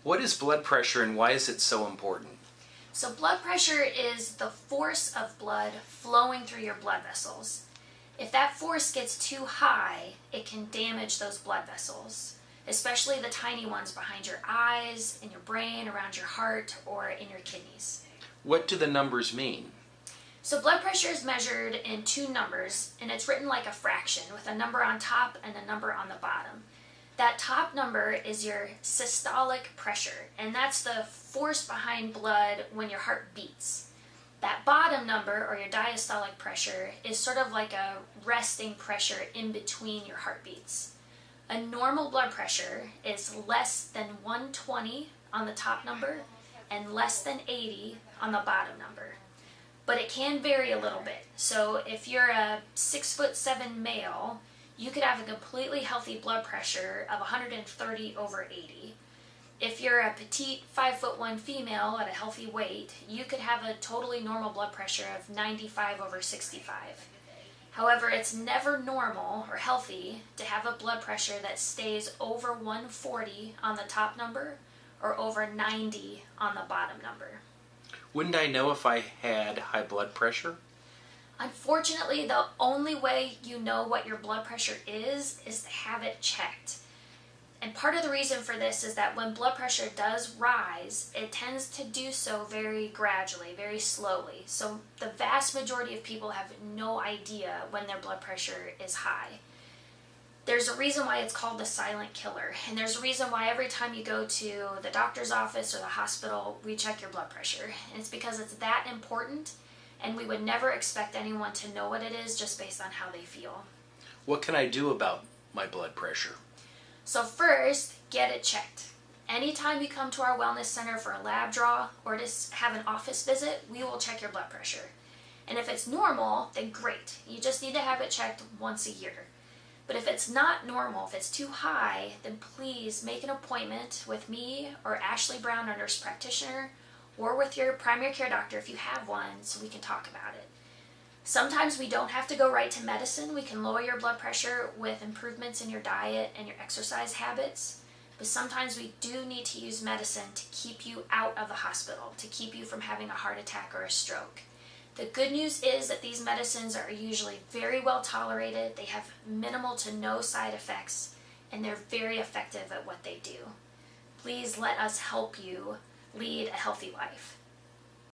What is blood pressure and why is it so important? So blood pressure is the force of blood flowing through your blood vessels. If that force gets too high, it can damage those blood vessels, especially the tiny ones behind your eyes, in your brain, around your heart, or in your kidneys. What do the numbers mean? So blood pressure is measured in two numbers, and it's written like a fraction with a number on top and a number on the bottom. That top number is your systolic pressure, and that's the force behind blood when your heart beats. That bottom number, or your diastolic pressure, is sort of like a resting pressure in between your heartbeats. A normal blood pressure is less than 120 on the top number and less than 80 on the bottom number. But it can vary a little bit. So if you're a 6'7" male, you could have a completely healthy blood pressure of 130/80. If you're a petite 5'1" female at a healthy weight, you could have a totally normal blood pressure of 95/65. However, it's never normal or healthy to have a blood pressure that stays over 140 on the top number or over 90 on the bottom number. Wouldn't I know if I had high blood pressure? Unfortunately, the only way you know what your blood pressure is to have it checked. And part of the reason for this is that when blood pressure does rise, it tends to do so very gradually, very slowly. So the vast majority of people have no idea when their blood pressure is high. There's a reason why it's called the silent killer, and there's a reason why every time you go to the doctor's office or the hospital, we check your blood pressure. And it's because it's that important, and we would never expect anyone to know what it is just based on how they feel. What can I do about my blood pressure? So first, get it checked. Anytime you come to our wellness center for a lab draw or to have an office visit, we will check your blood pressure. And if it's normal, then great. You just need to have it checked once a year. But if it's not normal, if it's too high, then please make an appointment with me or Ashley Brown, our nurse practitioner, or with your primary care doctor if you have one, so we can talk about it. Sometimes we don't have to go right to medicine. We can lower your blood pressure with improvements in your diet and your exercise habits. But sometimes we do need to use medicine to keep you out of the hospital, to keep you from having a heart attack or a stroke. The good news is that these medicines are usually very well tolerated, they have minimal to no side effects, and they're very effective at what they do. Please let us help you lead a healthy life.